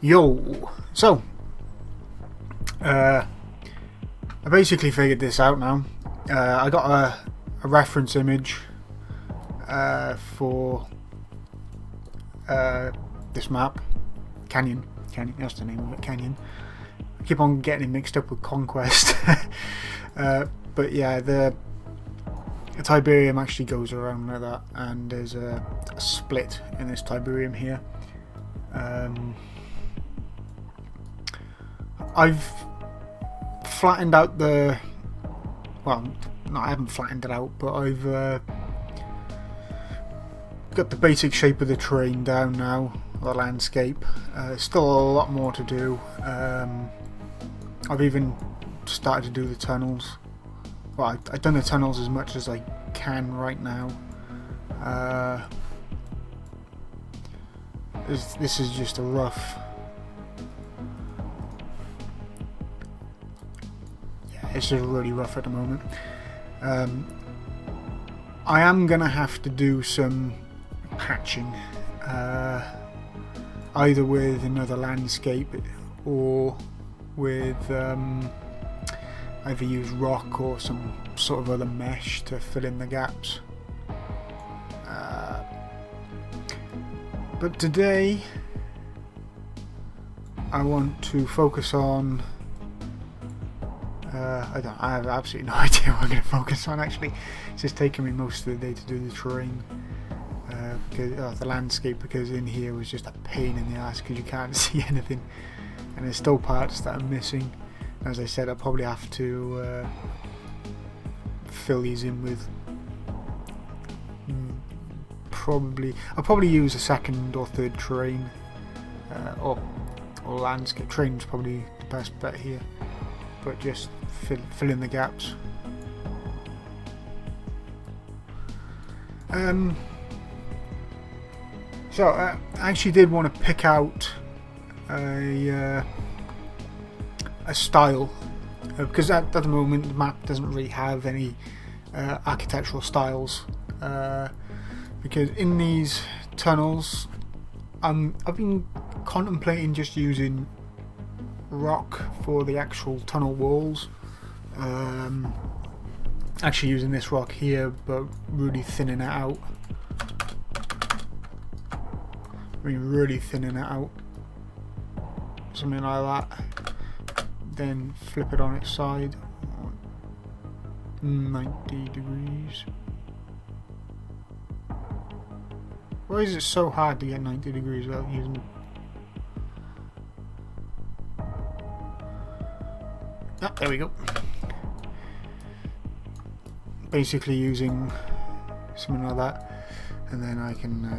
Yo! So, I basically figured this out now. I got a reference image for this map. Canyon, that's the name of it, Canyon. I keep on getting it mixed up with Conquest. But yeah, the Tiberium actually goes around like that, and there's a split in this Tiberium here. I've flattened out the... well, no, I haven't flattened it out, but I've got the basic shape of the terrain down now, the landscape. Still a lot more to do. I've even started to do the tunnels. Well, I've done the tunnels as much as I can right now. This is just a rough... yeah, it's just really rough at the moment. I am going to have to do some patching, either with another landscape or with either use rock or some sort of other mesh to fill in the gaps. But today I want to focus on I have absolutely no idea what I'm going to focus on actually. It's just taking me most of the day to do the terrain, because the landscape, because in here was just a pain in the ass because you can't see anything, and there's still parts that I'm missing. As I said, I'll probably have to fill these in with I'll probably use a second or third terrain, or landscape. Terrain's probably the best bet here, but just fill in the gaps. So I actually did want to pick out a style, because at the moment the map doesn't really have any architectural styles, because in these tunnels I've been contemplating just using rock for the actual tunnel walls, actually using this rock here but really thinning it out. Really thinning it out, something like that, then flip it on its side 90 degrees. Why is it so hard to get 90 degrees without using... ah, there we go. Basically using something like that, and then I can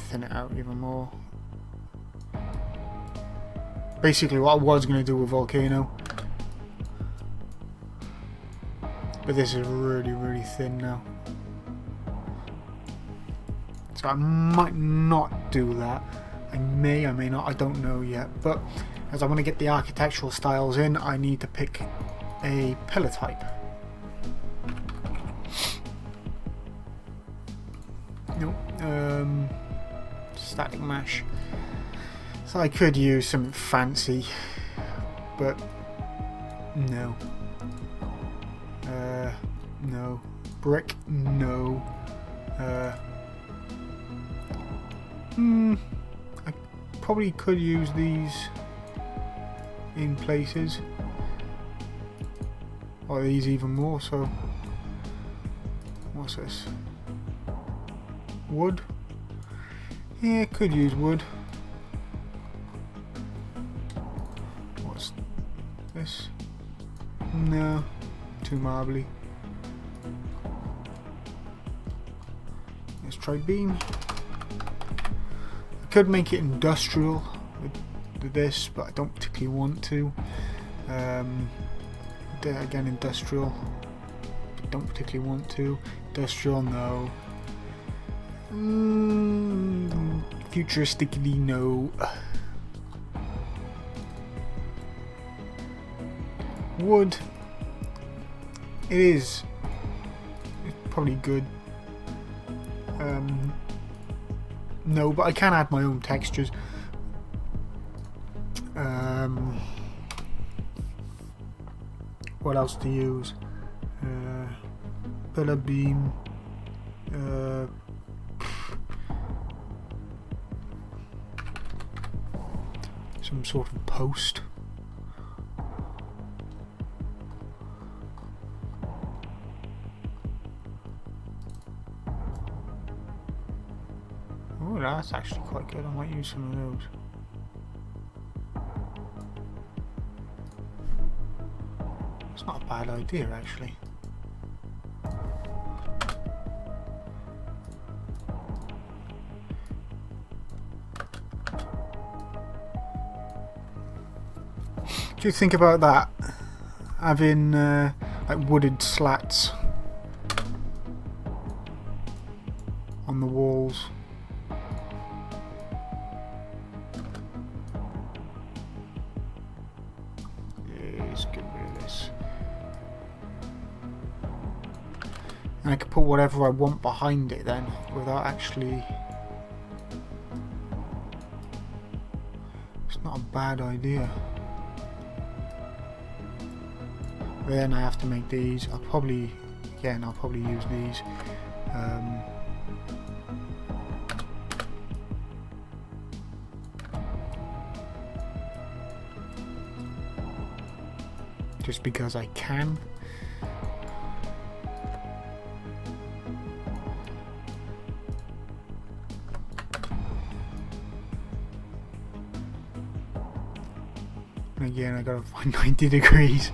thin it out even more. Basically what I was going to do with Volcano, but this is really thin now, so I might not do that. I may not, I don't know yet, but as I want to get the architectural styles in, I need to pick a pillar type. Nope. Static mesh. So I could use something fancy, but no. No. Brick, no. I probably could use these in places, or these even more so. What's this? Wood? Yeah, could use wood. What's this? No, too marbly. Let's try beam. I could make it industrial with this, but I don't particularly want to. Again, industrial, but don't particularly want to. Industrial, no. Futuristically, no. Wood, it is. It's probably good. No, but I can add my own textures. What else to use? Pillar beam. Some sort of post. Oh, that's actually quite good. I might use some of those. It's not a bad idea, actually. Do you think about that? Having like wooded slats on the walls. Let's get rid of this. And I could put whatever I want behind it then, without actually... It's not a bad idea. Then I have to make these. I'll probably use these. Just because I can. And again, I gotta find 90 degrees.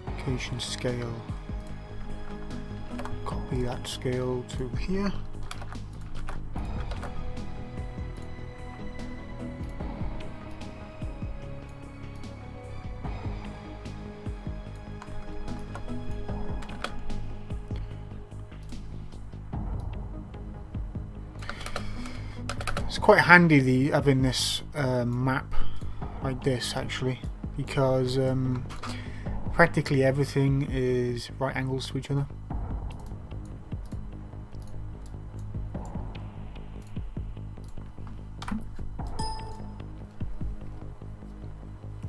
Location scale. Copy that scale to here. It's quite handy having this map like this actually, because practically everything is right angles to each other.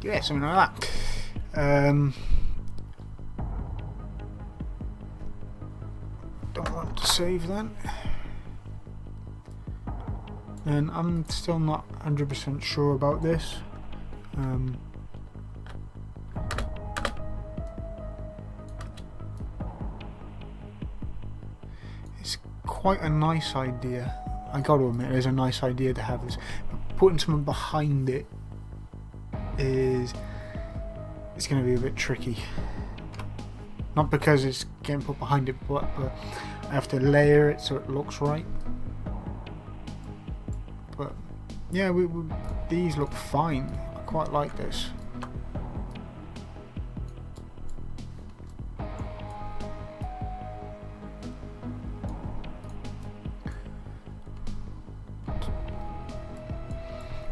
Yeah, something like that. Don't want to save that. And I'm still not 100% sure about this. It's quite a nice idea. I got to admit, it's a nice idea to have this. But putting something behind it it's going to be a bit tricky. Not because it's getting put behind it, but I have to layer it so it looks right. But yeah, these look fine. I quite like this.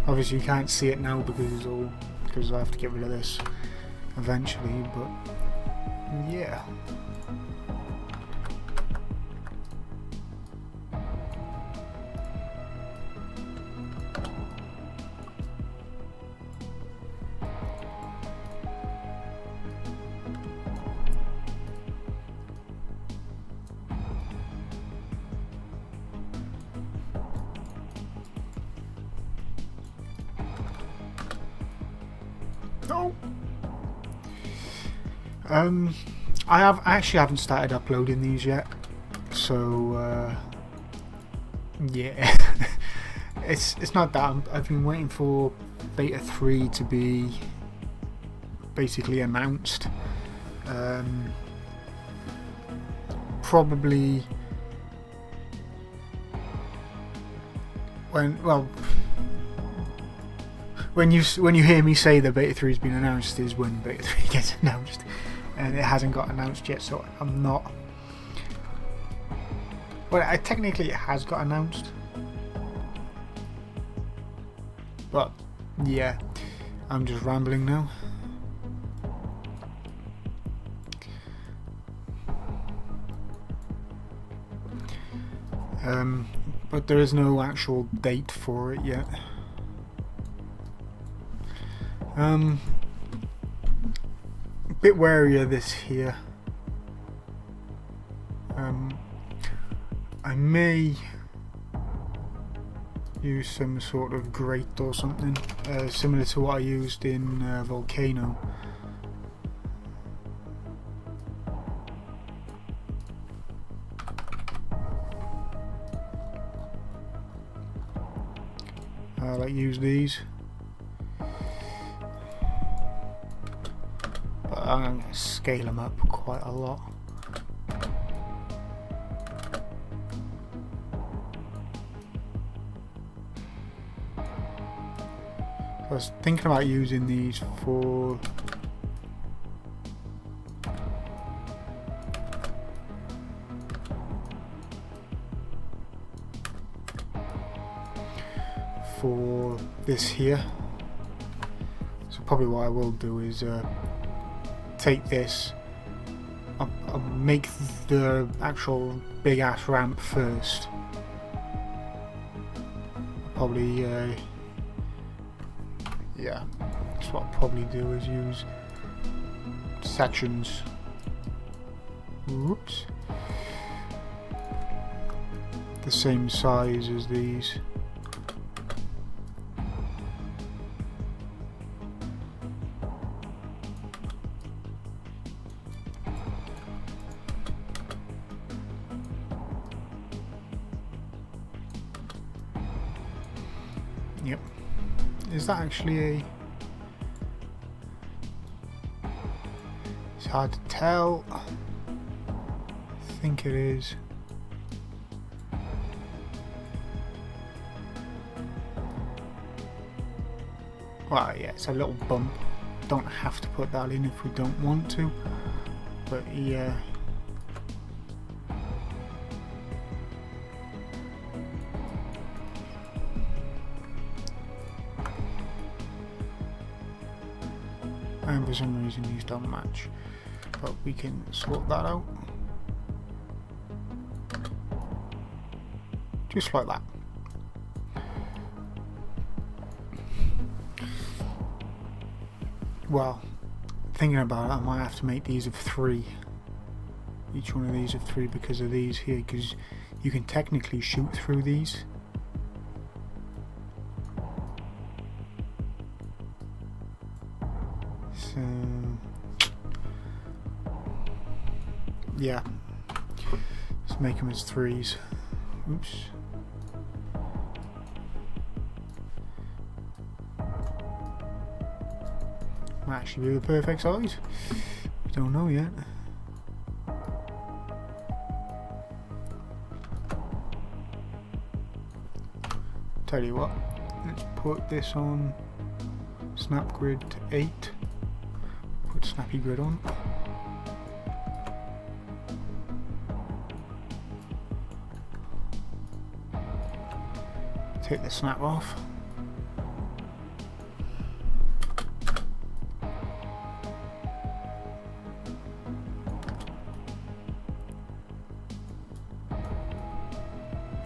Obviously you can't see it now because I have to get rid of this eventually, but yeah. No. I haven't started uploading these yet, so yeah. it's not that I've been waiting for beta 3 to be basically announced. Probably when you hear me say that beta 3 has been announced is when beta 3 gets announced. and it hasn't got announced yet, so I'm not. Well, technically it has got announced, but yeah, I'm just rambling now. But there is no actual date for it yet. A bit wary of this here. I may use some sort of grate or something similar to what I used in Volcano. I like use these, but I'm going to scale them up quite a lot. I was thinking about using these for this here, so probably what I will do is take this, I'll make the actual big ass ramp first, probably yeah, that's what I'll probably do, is use sections, whoops, the same size as these. Yep. Is that actually a... It's hard to tell. I think it is. Well, yeah, it's a little bump. Don't have to put that in if we don't want to. But yeah. And for some reason these don't match, but we can sort that out just like that. Well, thinking about it, I might have to make these of 3, each one of these of 3, because of these here, because you can technically shoot through these. So yeah, let's make them as 3s. Oops. Might actually be the perfect size. We don't know yet. Tell you what, let's put this on snap grid to 8. Put snappy grid on. Take the snap off.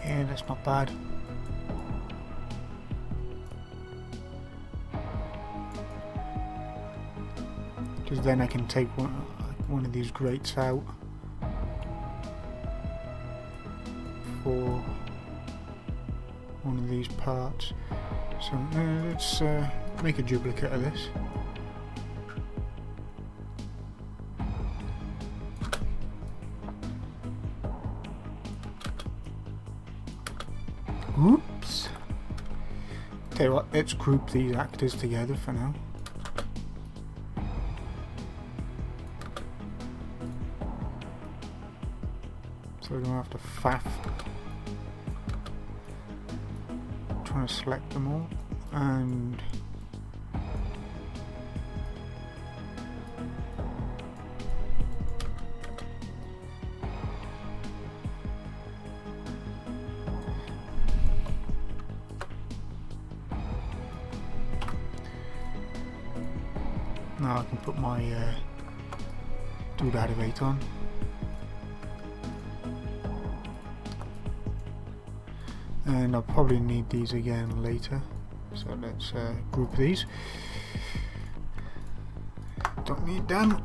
Yeah, that's not bad. Because then I can take one of these grates out for one of these parts. So let's make a duplicate of this. Oops. Tell you what, let's group these actors together for now. So we're going to have to faff. Trying to select them all, and now I can put my doodad of 8 on. And I'll probably need these again later, so let's group these. Don't need them.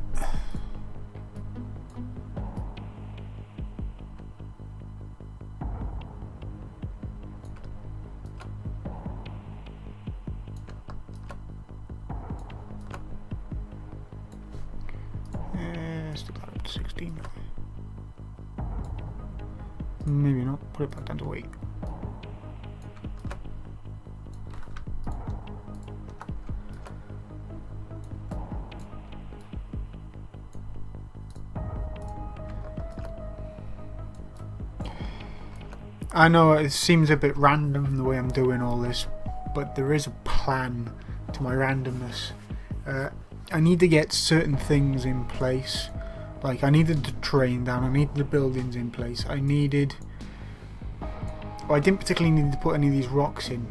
Still got up to 16. Maybe not, put it back down to 8. I know it seems a bit random the way I'm doing all this, but there is a plan to my randomness. I need to get certain things in place. Like I needed the terrain down, I needed the buildings in place, I didn't particularly need to put any of these rocks in,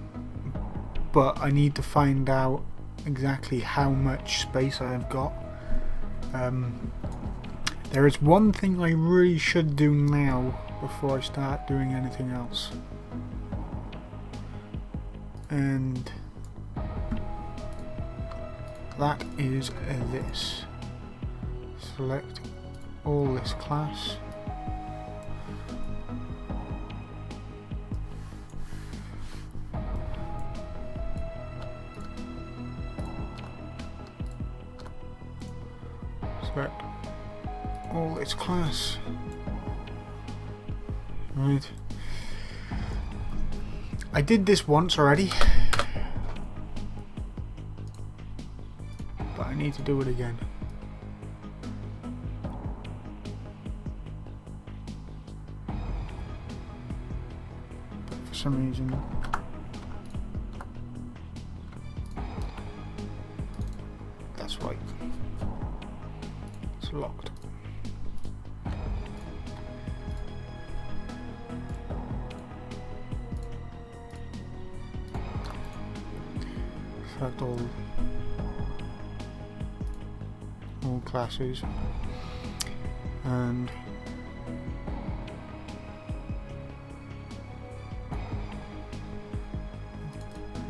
but I need to find out exactly how much space I have got. There is one thing I really should do now before I start doing anything else, and that is this. Select all this class. Select all its class. Right. I did this once already, but I need to do it again. But for some reason that's right. It's locked. Select all classes, and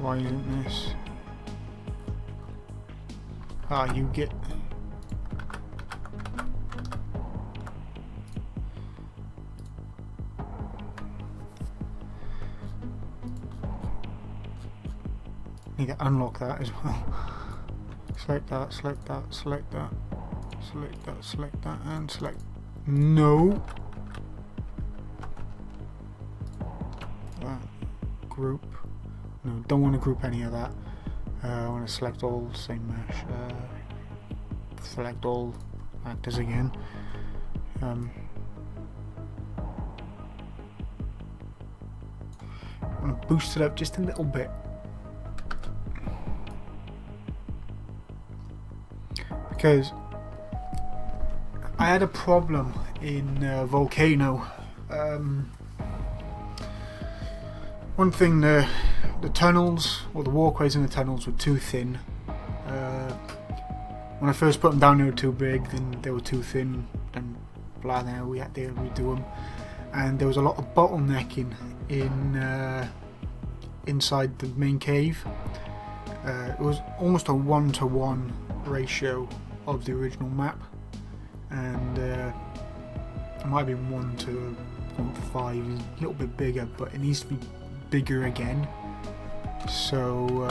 why isn't this? You get need to unlock that as well. Select that, select that, select that, select that, select that, and select no. That group. No, don't want to group any of that. I want to select all same mesh. Select all actors again. I want to boost it up just a little bit. Because I had a problem in Volcano. One thing, the tunnels, or the walkways in the tunnels were too thin. When I first put them down they were too big, then they were too thin, and blah, now we had to redo them. And there was a lot of bottlenecking in inside the main cave. It was almost a 1-to-1 ratio of the original map, and it might have been 1:0.5, a little bit bigger, but it needs to be bigger again. So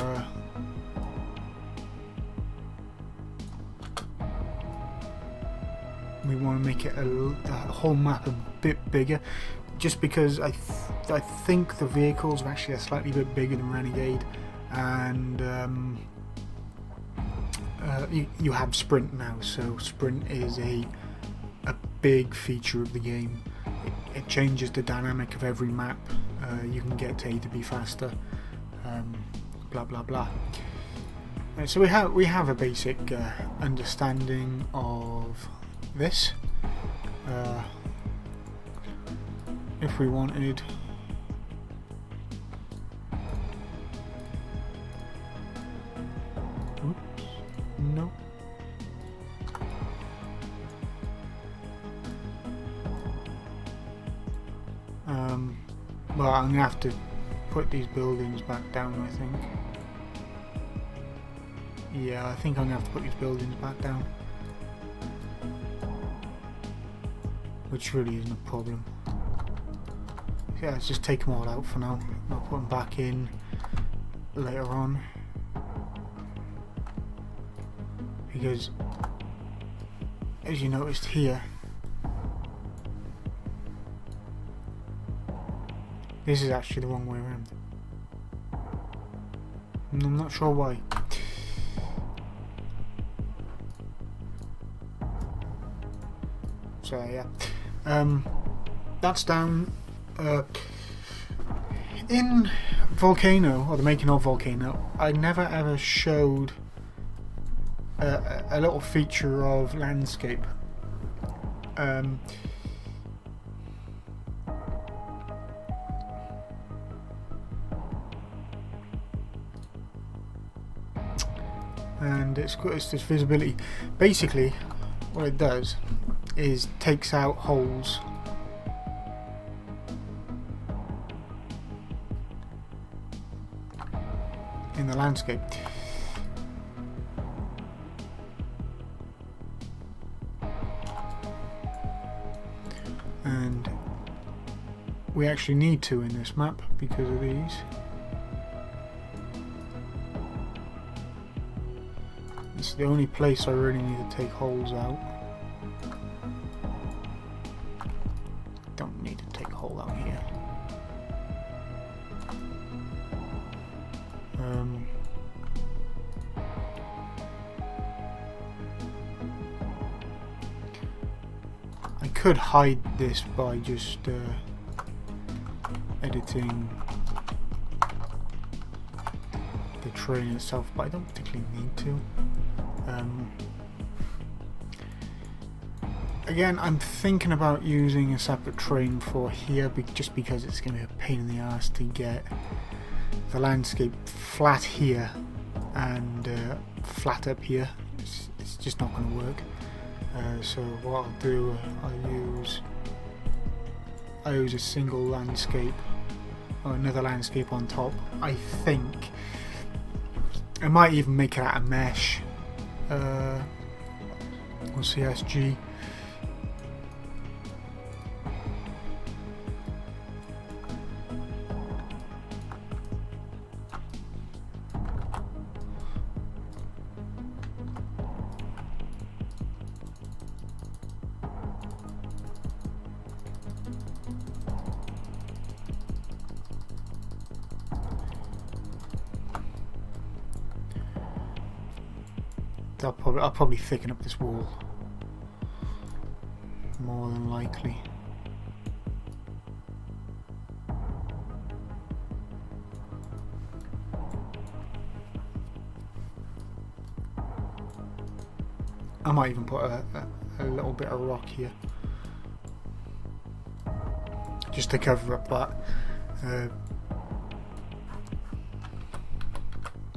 we want to make it the whole map a bit bigger, just because I think the vehicles are actually a slightly bit bigger than Renegade, and you have sprint now, so sprint is a big feature of the game. It changes the dynamic of every map. You can get A to B faster, blah blah blah. So we have a basic understanding of this. If we wanted, oops, no. Well, I'm gonna have to put these buildings back down, I think. Yeah, I think I'm gonna have to put these buildings back down. Which really isn't a problem. Yeah, let's just take them all out for now. I'll put them back in later on. Because, as you noticed here, this is actually the wrong way around. And I'm not sure why. So yeah, that's down. In Volcano, or the making of Volcano, I never ever showed a little feature of landscape. And it's this visibility. Basically, what it does is takes out holes in the landscape. And we actually need to in this map because of these. It's the only place I really need to take holes out. Don't need to take a hole out here. I could hide this by just editing the terrain itself, but I don't particularly need to. Again, I'm thinking about using a separate terrain for here, just because it's going to be a pain in the ass to get the landscape flat here and flat up here. It's just not going to work. So what I'll do, I use a single landscape or another landscape on top. I think I might even make it out of mesh or CSG. I'll probably thicken up this wall, more than likely. I might even put a little bit of rock here, just to cover up that.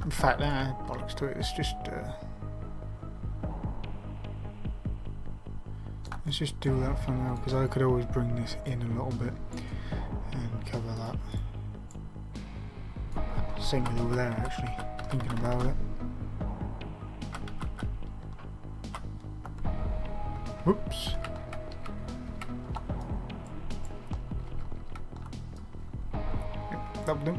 In fact, bollocks to it. It's just. Let's just do that for now, because I could always bring this in a little bit and cover that. Same with over there, actually, thinking about it. Whoops. Yep, that'll do.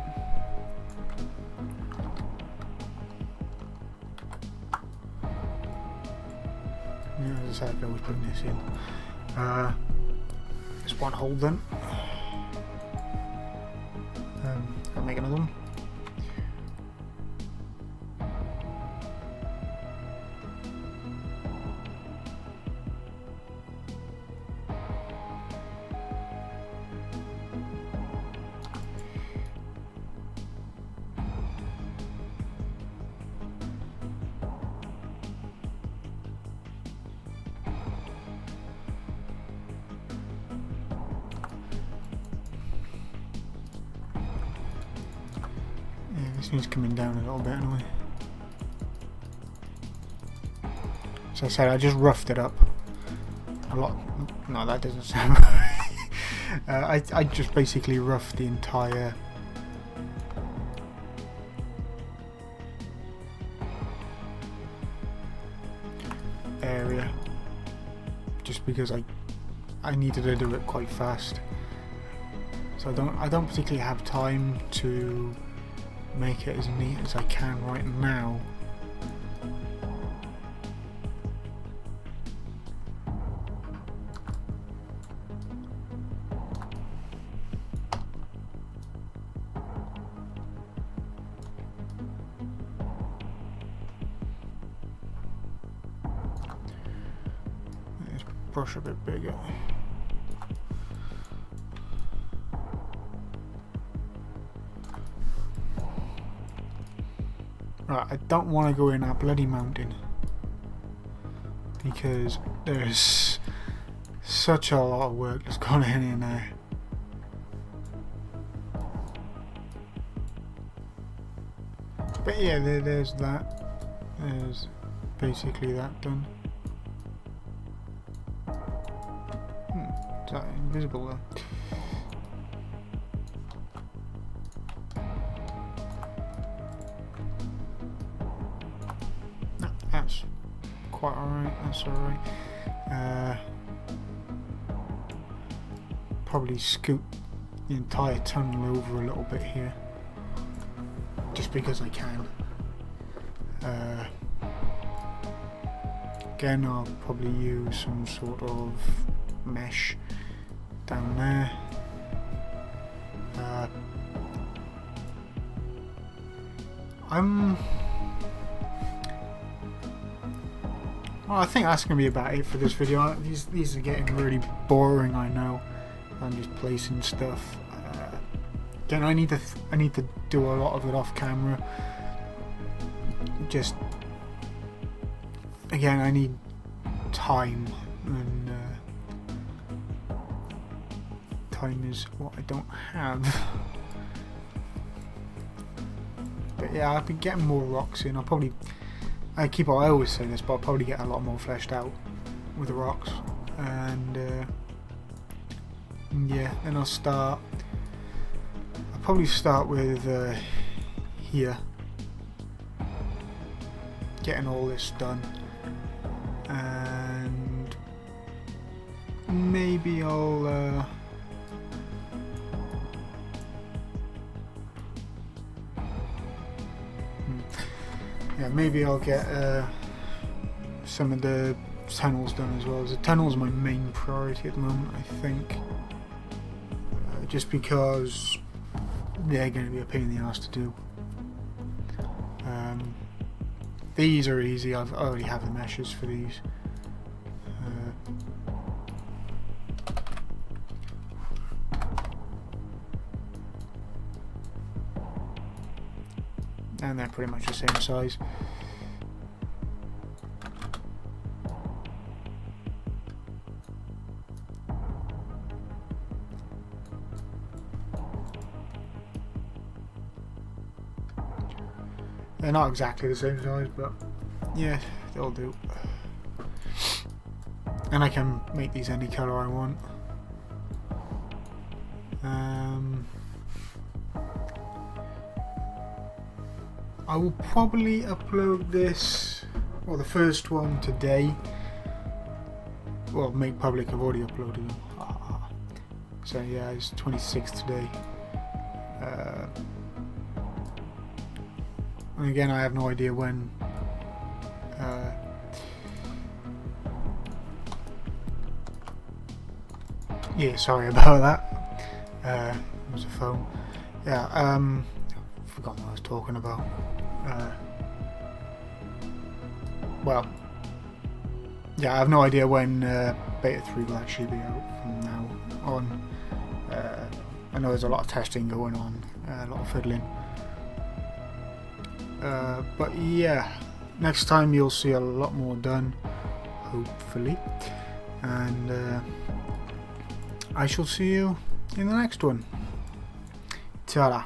As I said, I can always bring this in. Just one hole then. I'll make another one. This needs coming down a little bit anyway. So I said I just roughed it up a lot. No, that doesn't sound right. I just basically roughed the entire area just because I needed to do it quite fast. So I don't particularly have time to make it as neat as I can right now. Brush a bit bigger. Right, I don't want to go in that bloody mountain because there's such a lot of work that's gone in there. But yeah, there's that. There's basically that done. Is that invisible though? No, that's quite alright, that's alright. Probably scoot the entire tunnel over a little bit here. Just because I can. Again, I'll probably use some sort of mesh down there. Well, I think that's going to be about it for this video. These are getting really boring, I know. I'm just placing stuff. Again, I need to do a lot of it off camera. Just again, I need time, and time is what I don't have. But yeah, I've been getting more rocks in. I always say this, but I'll probably get a lot more fleshed out with the rocks, and yeah, then I'll probably start with here, getting all this done, and maybe I'll yeah, maybe I'll get some of the tunnels done as well. The tunnel's my main priority at the moment, I think, just because they're going to be a pain in the ass to do. These are easy. I already have the meshes for these. And they're pretty much the same size. They're not exactly the same size, but yeah, they'll do. And I can make these any colour I want. I will probably upload this, well, the first one today. Well, make public, I've already uploaded them. So yeah, it's 26th today. And again, I have no idea when. Yeah, sorry about that. It was a phone. Yeah, I've forgotten what I was talking about. Well, yeah, I have no idea when Beta 3 will actually be out from now on. I know there's a lot of testing going on, a lot of fiddling. But yeah, next time you'll see a lot more done, hopefully. And I shall see you in the next one. Ta-da.